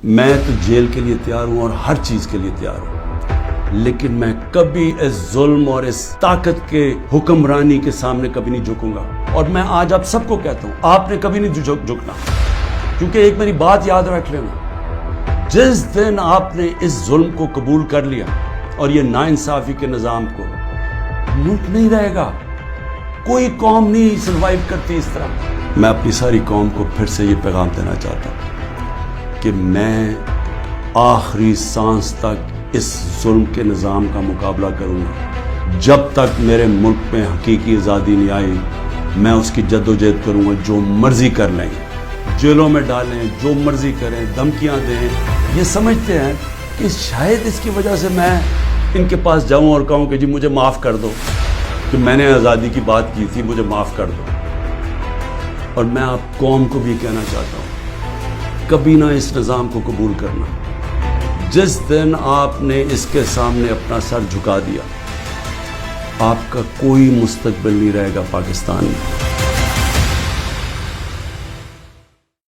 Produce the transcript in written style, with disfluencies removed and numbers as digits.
میں تو جیل کے لیے تیار ہوں اور ہر چیز کے لیے تیار ہوں، لیکن میں کبھی اس ظلم اور اس طاقت کے حکمرانی کے سامنے کبھی نہیں جھکوں گا۔ اور میں آج آپ سب کو کہتا ہوں، آپ نے کبھی نہیں جھکنا، کیونکہ ایک میری بات یاد رکھ لینا، جس دن آپ نے اس ظلم کو قبول کر لیا اور یہ ناانصافی کے نظام کو، ملک نہیں رہے گا۔ کوئی قوم نہیں سروائیو کرتی اس طرح۔ میں اپنی ساری قوم کو پھر سے یہ پیغام دینا چاہتا ہوں کہ میں آخری سانس تک اس ظلم کے نظام کا مقابلہ کروں گا۔ جب تک میرے ملک میں حقیقی آزادی نہیں آئی، میں اس کی جدوجہد کروں گا۔ جو مرضی کر لیں، جیلوں میں ڈالیں، جو مرضی کریں، دھمکیاں دیں، یہ سمجھتے ہیں کہ شاید اس کی وجہ سے میں ان کے پاس جاؤں اور کہوں کہ جی مجھے معاف کر دو، کہ میں نے آزادی کی بات کی تھی، مجھے معاف کر دو۔ اور میں آپ قوم کو بھی کہنا چاہتا ہوں، کبھی نہ اس نظام کو قبول کرنا۔ جس دن آپ نے اس کے سامنے اپنا سر جھکا دیا، آپ کا کوئی مستقبل نہیں رہے گا پاکستان میں۔